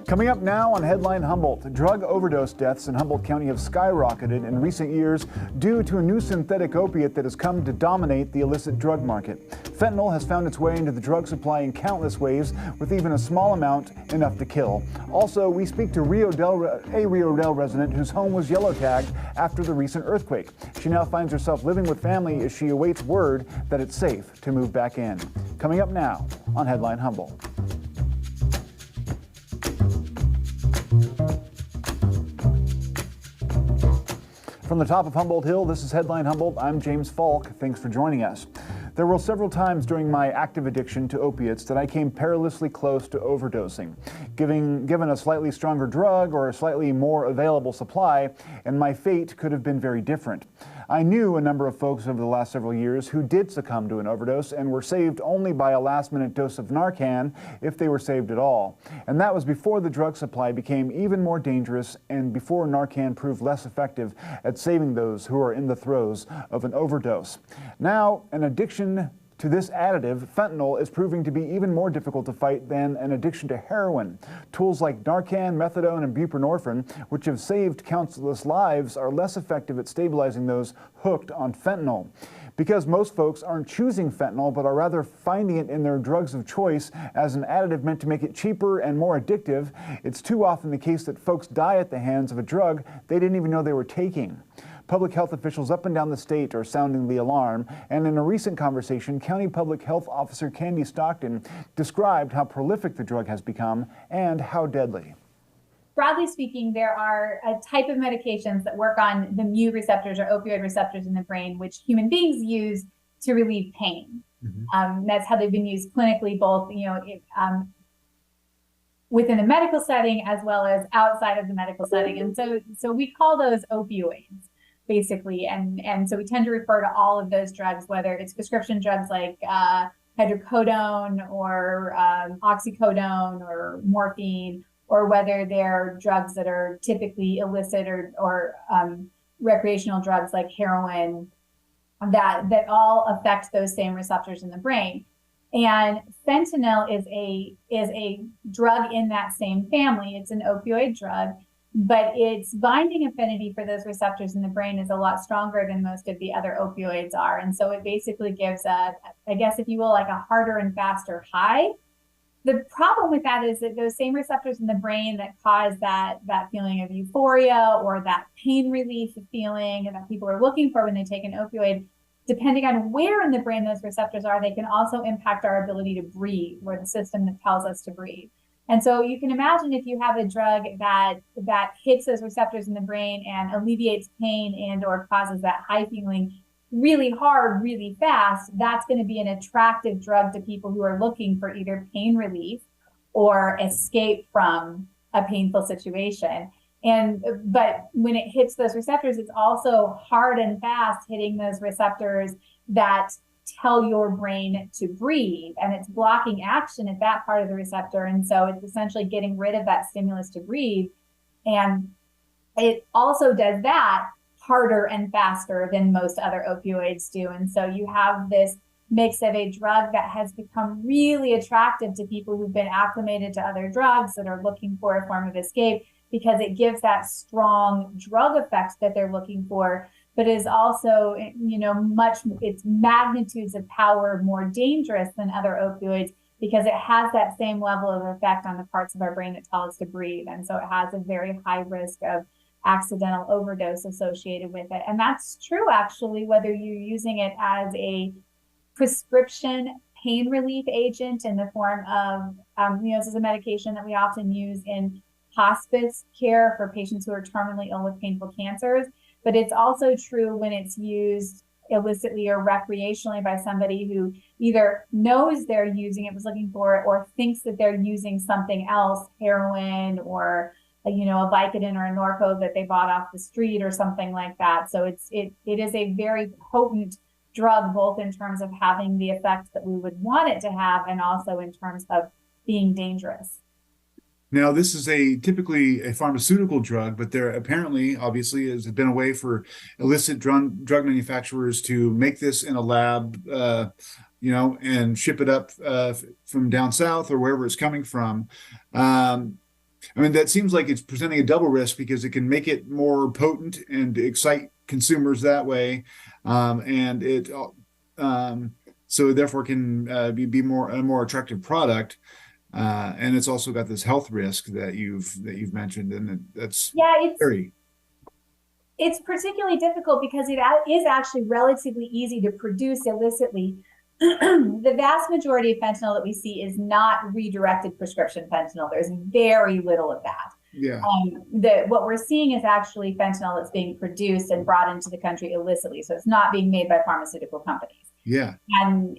Coming up now on Headline Humboldt, drug overdose deaths in Humboldt County have skyrocketed in recent years due to a new synthetic opiate that has come to dominate the illicit drug market. Fentanyl has found its way into the drug supply in countless ways, with even a small amount enough to kill. Also, we speak to a Rio Dell resident whose home was yellow tagged after the recent earthquake. She now finds herself living with family as she awaits word that it's safe to move back in. Coming up now on Headline Humboldt. From the top of Humboldt Hill, this is Headline Humboldt. I'm James Falk. Thanks for joining us. There were several times during my active addiction to opiates that I came perilously close to overdosing. Given a slightly stronger drug or a slightly more available supply, and my fate could have been very different. I knew a number of folks over the last several years who did succumb to an overdose and were saved only by a last-minute dose of Narcan, if they were saved at all. And that was before the drug supply became even more dangerous and before Narcan proved less effective at saving those who are in the throes of an overdose. Now, an addiction to this additive, fentanyl, is proving to be even more difficult to fight than an addiction to heroin. Tools like Narcan, methadone, and buprenorphine, which have saved countless lives, are less effective at stabilizing those hooked on fentanyl. Because most folks aren't choosing fentanyl, but are rather finding it in their drugs of choice as an additive meant to make it cheaper and more addictive, it's too often the case that folks die at the hands of a drug they didn't even know they were taking. Public health officials up and down the state are sounding the alarm, and in a recent conversation, County Public Health Officer Candy Stockton described how prolific the drug has become and how deadly. Broadly speaking, there are a type of medications that work on the mu receptors or opioid receptors in the brain, which human beings use to relieve pain. That's how they've been used clinically, both within the medical setting as well as outside of the medical setting. And so we call those opioids, basically. And so we tend to refer to all of those drugs, whether it's prescription drugs like hydrocodone or oxycodone or morphine, or whether they're drugs that are typically illicit or recreational drugs like heroin, that all affect those same receptors in the brain. And fentanyl is a drug in that same family. It's an opioid drug, but its binding affinity for those receptors in the brain is a lot stronger than most of the other opioids are. And so it basically gives I guess if you will, like a harder and faster high. The problem with that is that those same receptors in the brain that cause that feeling of euphoria or that pain relief feeling that people are looking for when they take an opioid, depending on where in the brain those receptors are, they can also impact our ability to breathe, or the system that tells us to breathe. And so you can imagine if you have a drug that hits those receptors in the brain and alleviates pain and or causes that high feeling really hard, really fast, that's going to be an attractive drug to people who are looking for either pain relief or escape from a painful situation. But when it hits those receptors, it's also hard and fast hitting those receptors that tell your brain to breathe, and it's blocking action at that part of the receptor. And so it's essentially getting rid of that stimulus to breathe. And it also does that harder and faster than most other opioids do. And so you have this mix of a drug that has become really attractive to people who've been acclimated to other drugs that are looking for a form of escape, because it gives that strong drug effect that they're looking for, but is also, its magnitudes of power more dangerous than other opioids, because it has that same level of effect on the parts of our brain that tell us to breathe. And so it has a very high risk of accidental overdose associated with it. And that's true, actually, whether you're using it as a prescription pain relief agent in the form of, this is a medication that we often use in hospice care for patients who are terminally ill with painful cancers. But it's also true when it's used illicitly or recreationally by somebody who either knows they're using it, was looking for it, or thinks that they're using something else, heroin or a Vicodin or a Norco that they bought off the street or something like that. So it is a very potent drug, both in terms of having the effect that we would want it to have, and also in terms of being dangerous. Now, this is typically a pharmaceutical drug, but there apparently, obviously, has been a way for illicit drug manufacturers to make this in a lab, and ship it up from down south or wherever it's coming from. I mean, that seems like it's presenting a double risk because it can make it more potent and excite consumers that way, and it so therefore can be more a more attractive product. And it's also got this health risk that you've mentioned, and that's Yeah, it's very. it's particularly difficult because it is actually relatively easy to produce illicitly. The vast majority of fentanyl that we see is not redirected prescription fentanyl. There's very little of that. Yeah. What we're seeing is actually fentanyl that's being produced and brought into the country illicitly. So it's not being made by pharmaceutical companies. Yeah. And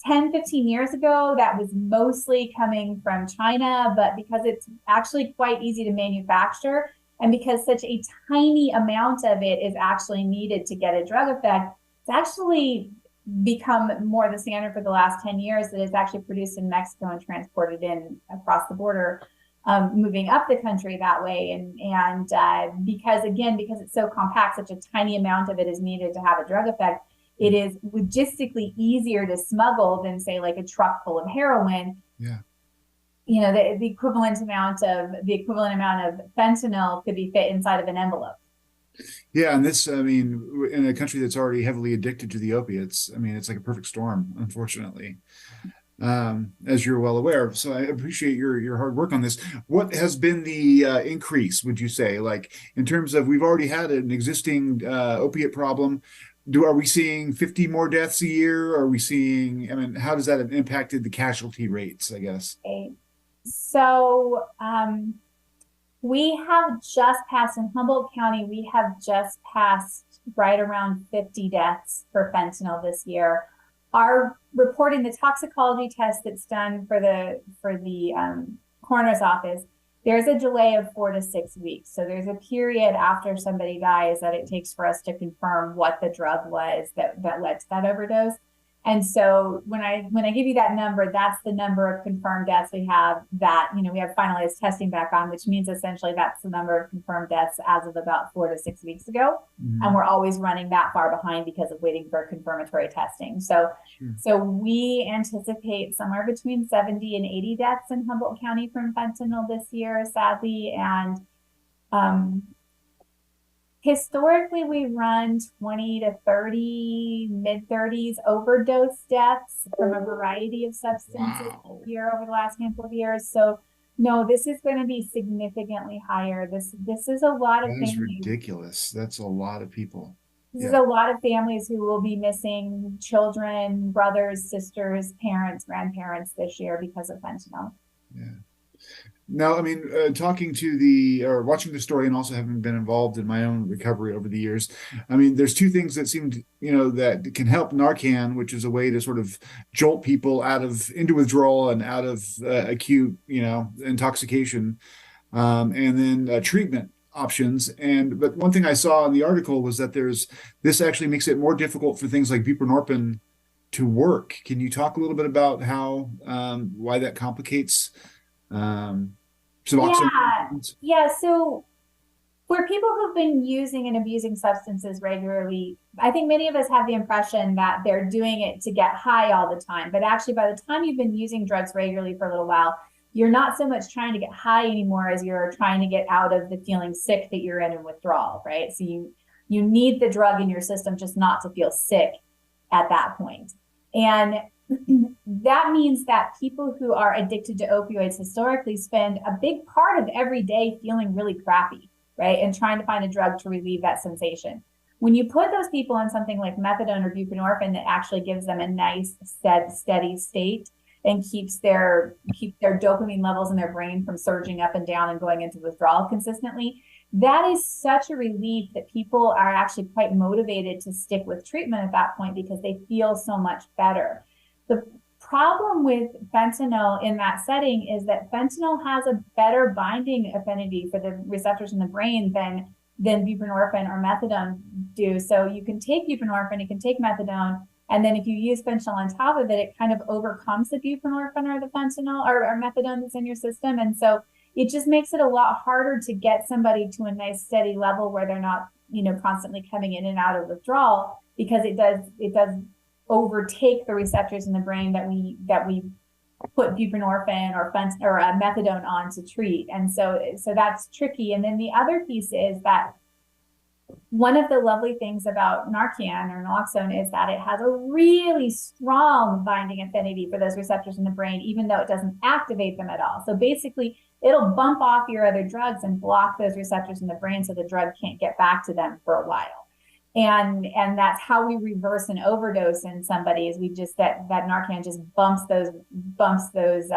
10, 15 years ago, that was mostly coming from China, but because it's actually quite easy to manufacture, and because such a tiny amount of it is actually needed to get a drug effect, it's actually become more the standard for the last 10 years that it's actually produced in Mexico and transported in across the border, moving up the country that way. And because it's so compact, such a tiny amount of it is needed to have a drug effect, it is logistically easier to smuggle than, say, like a truck full of heroin. Yeah. The equivalent amount of fentanyl could be fit inside of an envelope. Yeah, and this, I mean, in a country that's already heavily addicted to the opiates, I mean, it's like a perfect storm, unfortunately, as you're well aware. So I appreciate your hard work on this. What has been the increase, would you say, like in terms of we've already had an existing opiate problem? Are we seeing 50 more deaths a year? Are we seeing, I mean, how does that have impacted the casualty rates, I guess? Okay. So we have just passed in Humboldt County, we have just passed right around 50 deaths for fentanyl this year. Our reporting, the toxicology test that's done for the coroner's office, there's a delay of 4 to 6 weeks. So there's a period after somebody dies that it takes for us to confirm what the drug was that led to that overdose. And so when I give you that number, that's the number of confirmed deaths we have that, we have finalized testing back on, which means essentially that's the number of confirmed deaths as of about 4 to 6 weeks ago. Mm-hmm. And we're always running that far behind because of waiting for confirmatory testing. So, So we anticipate somewhere between 70 and 80 deaths in Humboldt County from fentanyl this year, sadly. And historically, we run 20 to 30, mid-30s overdose deaths from a variety of substances a year over the last handful of years. So, no, this is going to be significantly higher. This is a lot of families. That's ridiculous. That's a lot of people. This is a lot of families who will be missing children, brothers, sisters, parents, grandparents this year because of fentanyl. Yeah. Now, I mean, talking to or watching the story and also having been involved in my own recovery over the years, I mean, there's two things that seemed, that can help Narcan, which is a way to sort of jolt people into withdrawal and out of acute, intoxication, and then treatment options. But one thing I saw in the article was that this actually makes it more difficult for things like buprenorphine to work. Can you talk a little bit about why that complicates Suboxone? Yeah. So for people who've been using and abusing substances regularly, I think many of us have the impression that they're doing it to get high all the time. But actually, by the time you've been using drugs regularly for a little while, you're not so much trying to get high anymore as you're trying to get out of the feeling sick that you're in withdrawal, right? So you need the drug in your system just not to feel sick at that point. And that means that people who are addicted to opioids historically spend a big part of every day feeling really crappy, right? And trying to find a drug to relieve that sensation. When you put those people on something like methadone or buprenorphine that actually gives them a nice, steady state and keeps their dopamine levels in their brain from surging up and down and going into withdrawal consistently, that is such a relief that people are actually quite motivated to stick with treatment at that point because they feel so much better. The problem with fentanyl in that setting is that fentanyl has a better binding affinity for the receptors in the brain than buprenorphine or methadone do. So you can take buprenorphine, you can take methadone, and then if you use fentanyl on top of it, it kind of overcomes the buprenorphine or the fentanyl or methadone that's in your system. And so it just makes it a lot harder to get somebody to a nice steady level where they're not, constantly coming in and out of withdrawal, because it does overtake the receptors in the brain that we put buprenorphine or methadone on to treat. And so that's tricky. And then the other piece is that one of the lovely things about Narcan or naloxone is that it has a really strong binding affinity for those receptors in the brain, even though it doesn't activate them at all. So basically, it'll bump off your other drugs and block those receptors in the brain so the drug can't get back to them for a while. And that's how we reverse an overdose in somebody, is we just that Narcan just bumps those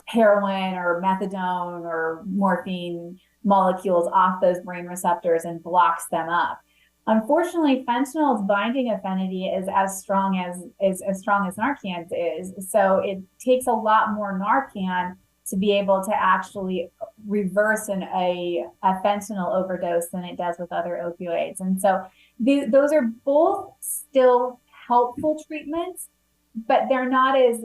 heroin or methadone or morphine molecules off those brain receptors and blocks them up. Unfortunately, fentanyl's binding affinity is as strong as Narcan's is. So it takes a lot more Narcan to be able to actually reverse a fentanyl overdose than it does with other opioids. And so those are both still helpful treatments, but they're not as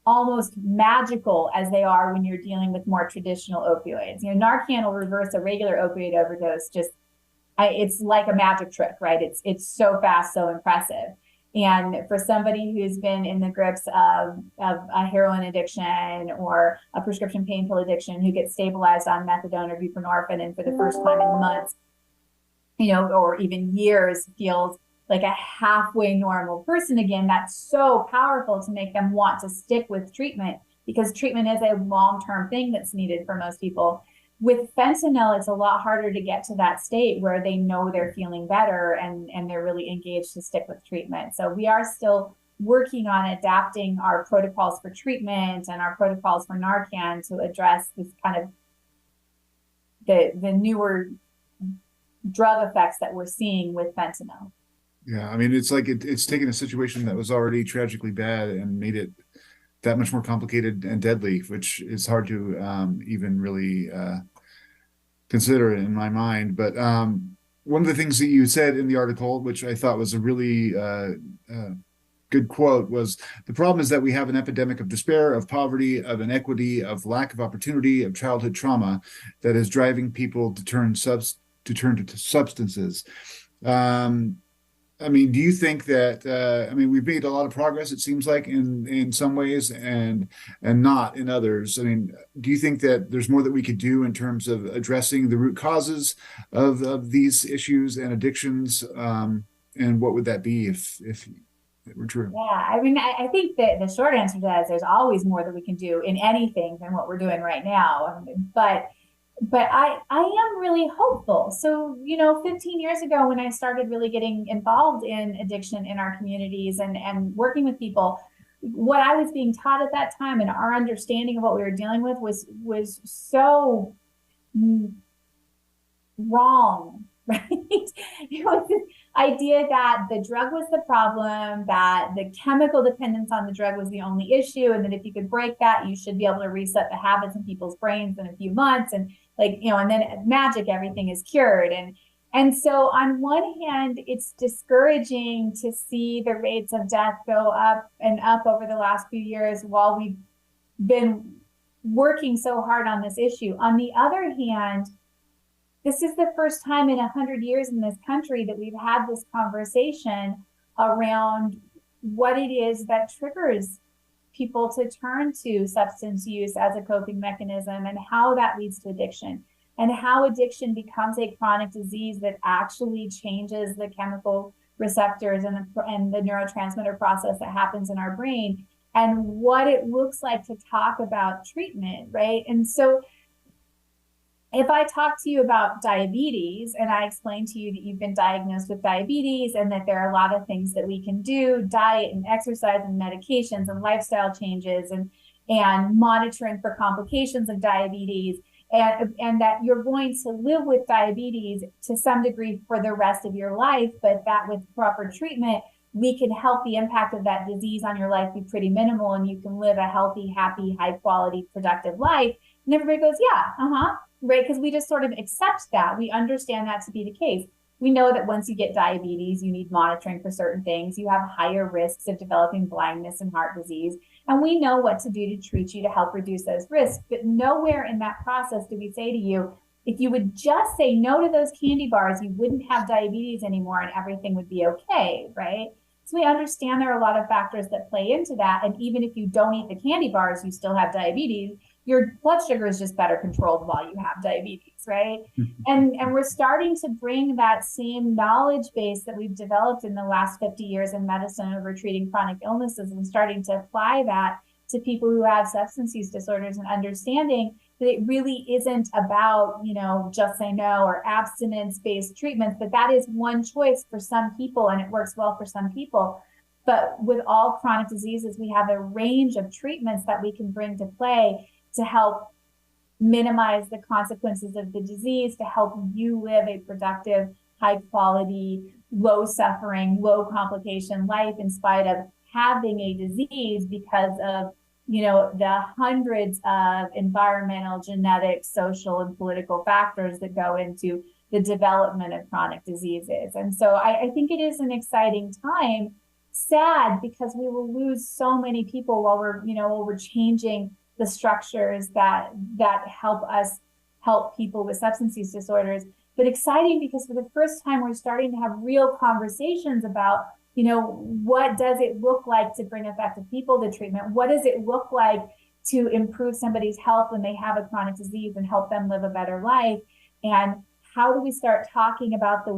almost magical as they are when you're dealing with more traditional opioids. You know, Narcan will reverse a regular opioid overdose. It's like a magic trick, right? It's so fast, so impressive. And for somebody who's been in the grips of a heroin addiction or a prescription pain pill addiction, who gets stabilized on methadone or buprenorphine, and for the first time in months, you know, or even years, feels like a halfway normal person again, that's so powerful to make them want to stick with treatment, because treatment is a long-term thing that's needed for most people. With fentanyl, it's a lot harder to get to that state where they know they're feeling better and they're really engaged to stick with treatment. So we are still working on adapting our protocols for treatment and our protocols for Narcan to address this kind of the newer drug effects that we're seeing with fentanyl. Yeah, I mean, it's like it's taken a situation that was already tragically bad and made it that much more complicated and deadly, which is hard to even really consider in my mind. But one of the things that you said in the article, which I thought was a really good quote, was, "The problem is that we have an epidemic of despair, of poverty, of inequity, of lack of opportunity, of childhood trauma that is driving people to turn to substances." I mean, do you think that, I mean, we've made a lot of progress, it seems like, in some ways and not in others. I mean, do you think that there's more that we could do in terms of addressing the root causes of these issues and addictions? And what would that be if it were true? Yeah, I mean, I think that the short answer to that is there's always more that we can do in anything than what we're doing right now. But I am really hopeful. So, you know, 15 years ago, when I started really getting involved in addiction in our communities and working with people, what I was being taught at that time and our understanding of what we were dealing with was so wrong, right? It was this idea that the drug was the problem, that the chemical dependence on the drug was the only issue, and that if you could break that, you should be able to reset the habits in people's brains in a few months. And like, you know, and then magic, everything is cured. And so on one hand, it's discouraging to see the rates of death go up and up over the last few years while we've been working so hard on this issue. On the other hand, this is the first time in 100 years in this country that we've had this conversation around what it is that triggers people to turn to substance use as a coping mechanism, and how that leads to addiction, and how addiction becomes a chronic disease that actually changes the chemical receptors and the neurotransmitter process that happens in our brain, and what it looks like to talk about treatment, right? And so if I talk to you about diabetes and I explain to you that you've been diagnosed with diabetes and that there are a lot of things that we can do, diet and exercise and medications and lifestyle changes and monitoring for complications of diabetes, and that you're going to live with diabetes to some degree for the rest of your life, but that with proper treatment, we can help the impact of that disease on your life be pretty minimal, and you can live a healthy, happy, high quality, productive life. And everybody goes, yeah, right? Because we just sort of accept that. We understand that to be the case. We know that once you get diabetes, you need monitoring for certain things. You have higher risks of developing blindness and heart disease. And we know what to do to treat you to help reduce those risks. But nowhere in that process do we say to you, if you would just say no to those candy bars, you wouldn't have diabetes anymore and everything would be okay, right? So we understand there are a lot of factors that play into that. And even if you don't eat the candy bars, you still have diabetes. Your blood sugar is just better controlled while you have diabetes, right? And we're starting to bring that same knowledge base that we've developed in the last 50 years in medicine over treating chronic illnesses and starting to apply that to people who have substance use disorders, and understanding that it really isn't about, just say no or abstinence-based treatments, that is one choice for some people and it works well for some people. But with all chronic diseases, we have a range of treatments that we can bring to play to help minimize the consequences of the disease, to help you live a productive, high quality, low suffering, low complication life in spite of having a disease because of the hundreds of environmental, genetic, social, and political factors that go into the development of chronic diseases. And so I think it is an exciting time. Sad because we will lose so many people while we're changing the structures that help us help people with substance use disorders. But exciting because for the first time, we're starting to have real conversations about what does it look like to bring effective people to treatment? What does it look like to improve somebody's health when they have a chronic disease and help them live a better life? And how do we start talking about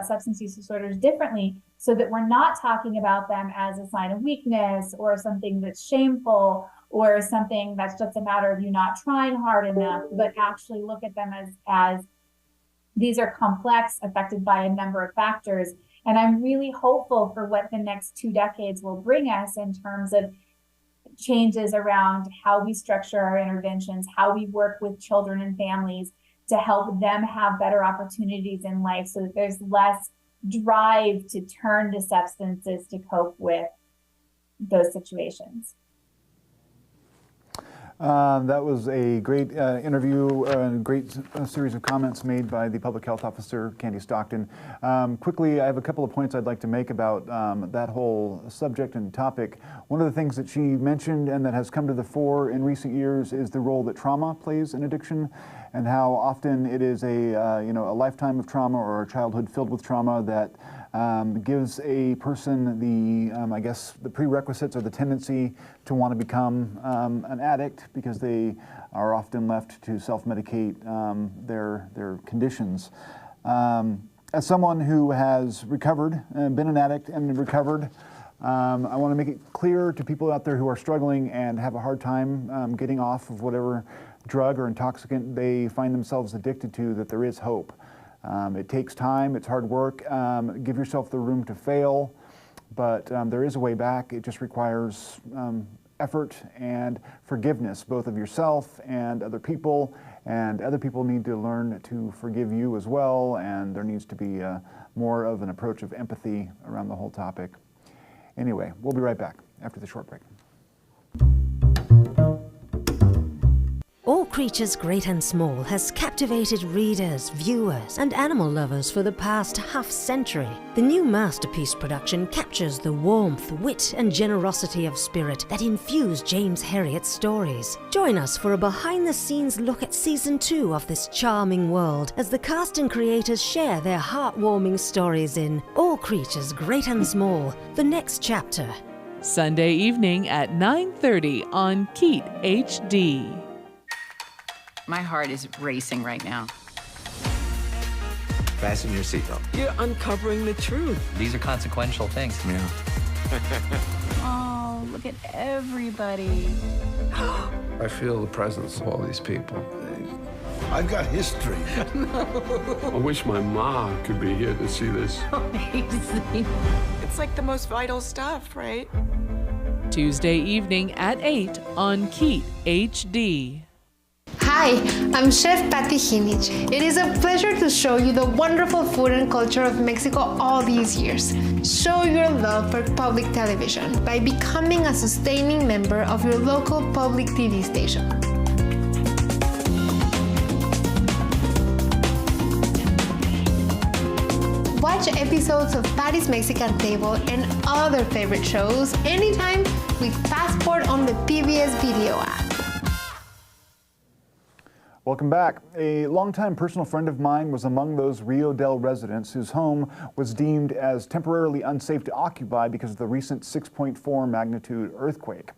substance use disorders differently so that we're not talking about them as a sign of weakness or something that's shameful or something that's just a matter of you not trying hard enough, but actually look at them as these are complex, affected by a number of factors. And I'm really hopeful for what the next 2 decades will bring us in terms of changes around how we structure our interventions, how we work with children and families to help them have better opportunities in life so that there's less drive to turn to substances to cope with those situations. That was a great interview, a great series of comments made by the Public Health Officer, Candy Stockton. Quickly, I have a couple of points I'd like to make about that whole subject and topic. One of the things that she mentioned and that has come to the fore in recent years is the role that trauma plays in addiction, and how often it is a lifetime of trauma or a childhood filled with trauma that gives a person the prerequisites or the tendency to want to become an addict, because they are often left to self-medicate their conditions. As someone who has recovered and been an addict and recovered, I want to make it clear to people out there who are struggling and have a hard time getting off of whatever drug or intoxicant they find themselves addicted to, that there is hope. It takes time, it's hard work. Give yourself the room to fail, but there is a way back. It just requires effort and forgiveness, both of yourself and other people need to learn to forgive you as well, and there needs to be more of an approach of empathy around the whole topic. Anyway, we'll be right back after the short break. All Creatures Great and Small has captivated readers, viewers, and animal lovers for the past half-century. The new masterpiece production captures the warmth, wit, and generosity of spirit that infuse James Herriot's stories. Join us for a behind-the-scenes look at Season 2 of this charming world as the cast and creators share their heartwarming stories in All Creatures Great and Small, the next chapter. Sunday evening at 9:30 on Keat HD. My heart is racing right now. Fasten your seatbelt. You're uncovering the truth. These are consequential things. Yeah. Oh, look at everybody. I feel the presence of all these people. I've got history. No. I wish my ma could be here to see this. Amazing. It's like the most vital stuff, right? Tuesday evening at 8 on Keat HD. Hi, I'm Chef Patty Hinich. It is a pleasure to show you the wonderful food and culture of Mexico all these years. Show your love for public television by becoming a sustaining member of your local public TV station. Watch episodes of Patty's Mexican Table and other favorite shows anytime with Passport on the PBS Video app. Welcome back. A longtime personal friend of mine was among those Rio Dell residents whose home was deemed as temporarily unsafe to occupy because of the recent 6.4 magnitude earthquake.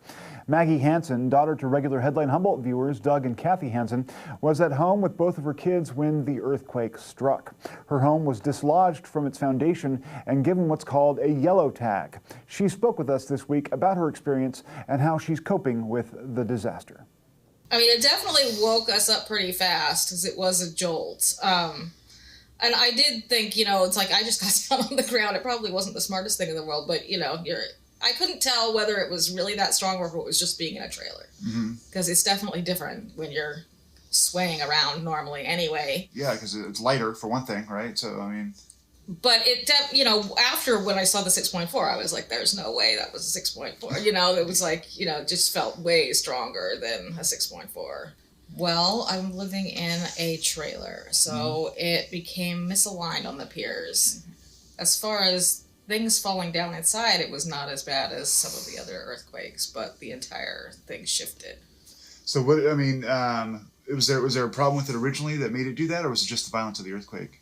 Maggie Hansen, daughter to regular Headline Humboldt viewers Doug and Kathy Hansen, was at home with both of her kids when the earthquake struck. Her home was dislodged from its foundation and given what's called a yellow tag. She spoke with us this week about her experience and how she's coping with the disaster. I mean, it definitely woke us up pretty fast because it was a jolt. And I did think, it's like I just got down on the ground. It probably wasn't the smartest thing in the world, but, I couldn't tell whether it was really that strong or if it was just being in a trailer. Because it's definitely different when you're swaying around normally anyway. Yeah, because it's lighter for one thing, right? So, I mean... But it, after when I saw the 6.4, I was like, there's no way that was a 6.4. It was like, it just felt way stronger than a 6.4. Well, I'm living in a trailer, so it became misaligned on the piers. As far as things falling down inside, it was not as bad as some of the other earthquakes, but the entire thing shifted. So was there a problem with it originally that made it do that, or was it just the violence of the earthquake?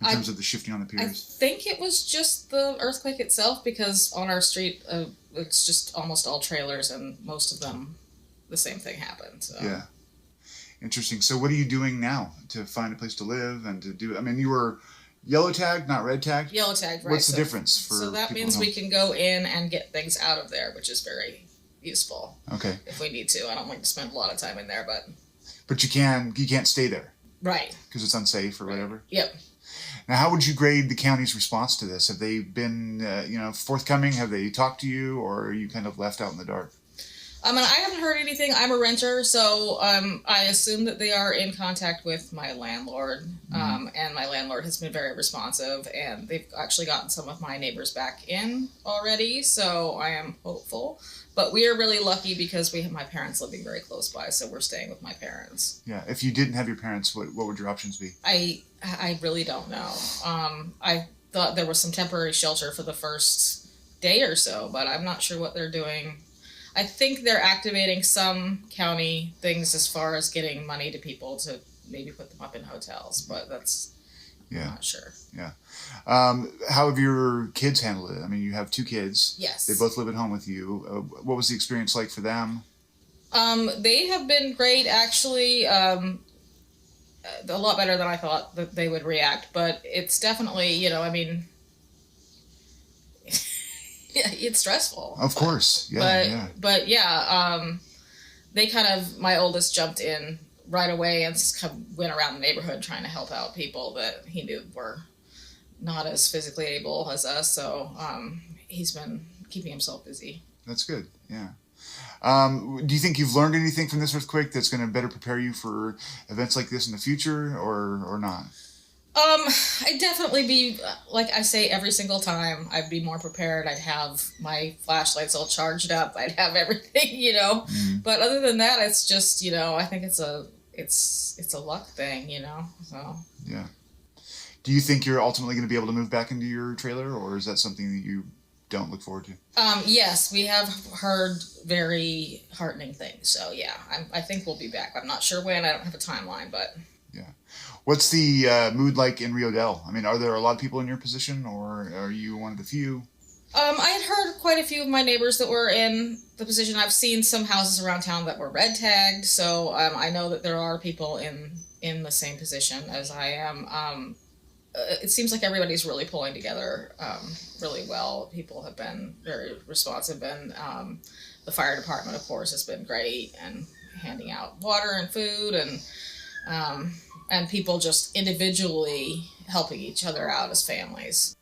In terms of the shifting on the piers? I think it was just the earthquake itself, because on our street, it's just almost all trailers, and most of them, the same thing happened. So. Yeah. Interesting. So what are you doing now to find a place to live and to do... I mean, you were yellow tagged, not red tagged? Yellow tagged, right. What's the difference for So that means we can go in and get things out of there, which is very useful. Okay. If we need to. I don't like to spend a lot of time in there, but... But you can't stay there. Right. Because it's unsafe or whatever? Yep. Now, how would you grade the county's response to this? Have they been, forthcoming? Have they talked to you, or are you kind of left out in the dark? I haven't heard anything. I'm a renter, so I assume that they are in contact with my landlord, and my landlord has been very responsive, and they've actually gotten some of my neighbors back in already, so I am hopeful. But we are really lucky because we have my parents living very close by, so we're staying with my parents. Yeah. If you didn't have your parents, what would your options be? I really don't know. I thought there was some temporary shelter for the first day or so, but I'm not sure what they're doing. I think they're activating some county things as far as getting money to people to maybe put them up in hotels, but I'm not sure. Yeah. How have your kids handled it? I mean, you have 2 kids. Yes. They both live at home with you. What was the experience like for them? They have been great, actually. A lot better than I thought that they would react, but it's definitely, it's stressful. Of course. Yeah. But they kind of, my oldest jumped in right away and just kind of went around the neighborhood trying to help out people that he knew were not as physically able as us. So he's been keeping himself busy. That's good. Yeah. Do you think you've learned anything from this earthquake that's going to better prepare you for events like this in the future, or not? I'd definitely be, like I say every single time, I'd be more prepared. I'd have my flashlights all charged up. I'd have everything, But other than that, it's just, I think it's a luck thing, so. Yeah. Do you think you're ultimately going to be able to move back into your trailer, or is that something that you don't look forward to? Yes, we have heard very heartening things. So yeah, I think we'll be back. I'm not sure when. I don't have a timeline, but. Yeah. What's the mood like in Rio Dell? I mean, are there a lot of people in your position, or are you one of the few? I had heard quite a few of my neighbors that were in the position. I've seen some houses around town that were red tagged, so I know that there are people in the same position as I am. It seems like everybody's really pulling together really well. People have been very responsive, and the fire department, of course, has been great, and handing out water and food, and people just individually helping each other out as families.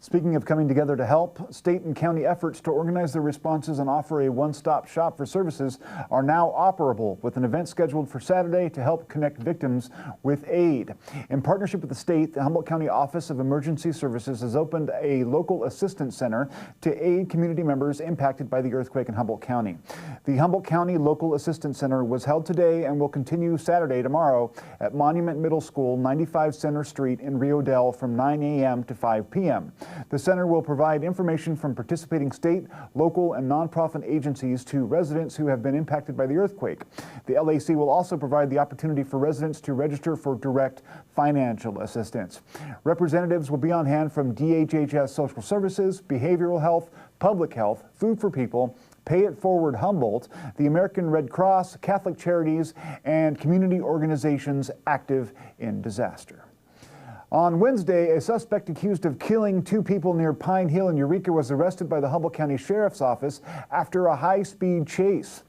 Speaking of coming together to help, state and county efforts to organize their responses and offer a one-stop shop for services are now operable, with an event scheduled for Saturday to help connect victims with aid. In partnership with the state, the Humboldt County Office of Emergency Services has opened a local assistance center to aid community members impacted by the earthquake in Humboldt County. The Humboldt County Local Assistance Center was held today and will continue Saturday tomorrow at Monument Middle School, 95 Center Street in Rio Dell from 9 a.m. to 5 p.m. The center will provide information from participating state, local, and nonprofit agencies to residents who have been impacted by the earthquake. The LAC will also provide the opportunity for residents to register for direct financial assistance. Representatives will be on hand from DHHS Social Services, Behavioral Health, Public Health, Food for People, Pay It Forward Humboldt, the American Red Cross, Catholic Charities, and community organizations active in disaster. On Wednesday, a suspect accused of killing 2 people near Pine Hill in Eureka was arrested by the Humboldt County Sheriff's Office after a high-speed chase.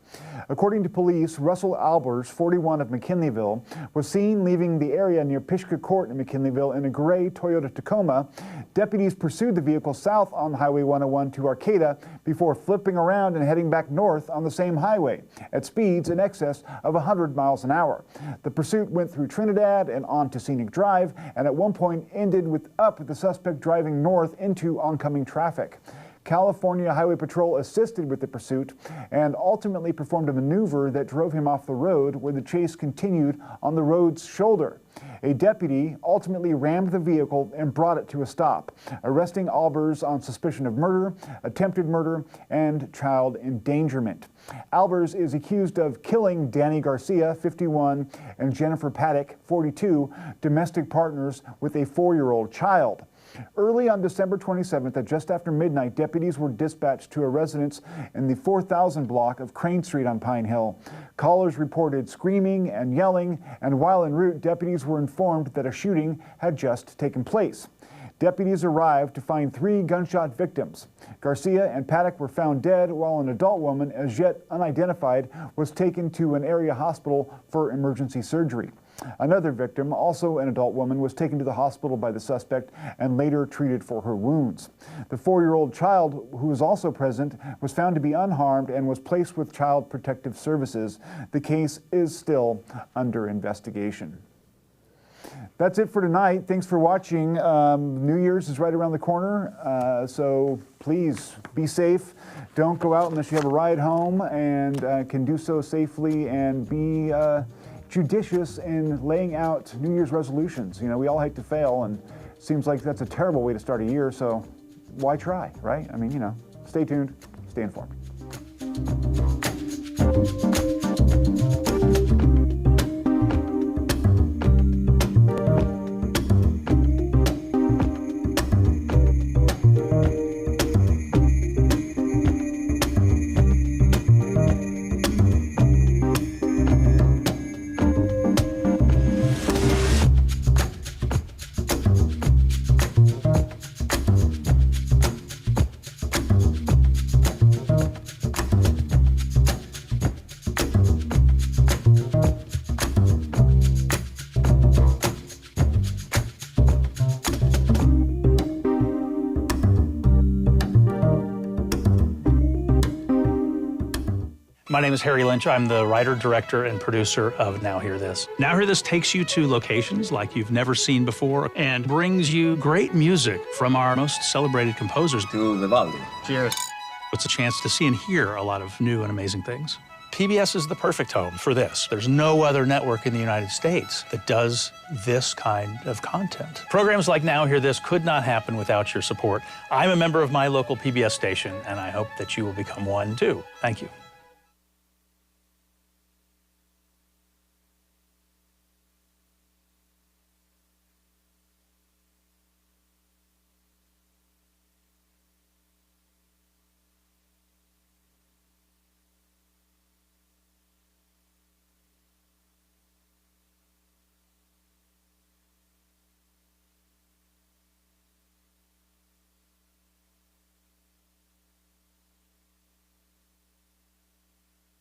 According to police, Russell Albers, 41 of McKinleyville, was seen leaving the area near Pishka Court in McKinleyville in a gray Toyota Tacoma. Deputies pursued the vehicle south on Highway 101 to Arcata before flipping around and heading back north on the same highway at speeds in excess of 100 miles an hour. The pursuit went through Trinidad and on to Scenic Drive, and at one point ended with the suspect driving north into oncoming traffic. California Highway Patrol assisted with the pursuit and ultimately performed a maneuver that drove him off the road, where the chase continued on the road's shoulder. A deputy ultimately rammed the vehicle and brought it to a stop, arresting Albers on suspicion of murder, attempted murder, and child endangerment. Albers is accused of killing Danny Garcia, 51, and Jennifer Paddock, 42, domestic partners with a 4-year-old child. Early on December 27th, at just after midnight, deputies were dispatched to a residence in the 4000 block of Crane Street on Pine Hill. Callers reported screaming and yelling, and while en route, deputies were informed that a shooting had just taken place. Deputies arrived to find 3 gunshot victims. Garcia and Paddock were found dead, while an adult woman, as yet unidentified, was taken to an area hospital for emergency surgery. Another victim, also an adult woman, was taken to the hospital by the suspect and later treated for her wounds. The 4-year-old child, who was also present, was found to be unharmed and was placed with Child Protective Services. The case is still under investigation. That's it for tonight. Thanks for watching. New Year's is right around the corner, so please be safe. Don't go out unless you have a ride home, and can do so safely, and be judicious in laying out New Year's resolutions. You know, we all hate to fail, and it seems like that's a terrible way to start a year, so why try, right? I mean, you know, stay tuned, stay informed. My name is Harry Lynch. I'm the writer, director, and producer of Now Hear This. Now Hear This takes you to locations like you've never seen before and brings you great music from our most celebrated composers. To Vivaldi. Cheers. It's a chance to see and hear a lot of new and amazing things. PBS is the perfect home for this. There's no other network in the United States that does this kind of content. Programs like Now Hear This could not happen without your support. I'm a member of my local PBS station, and I hope that you will become one too. Thank you.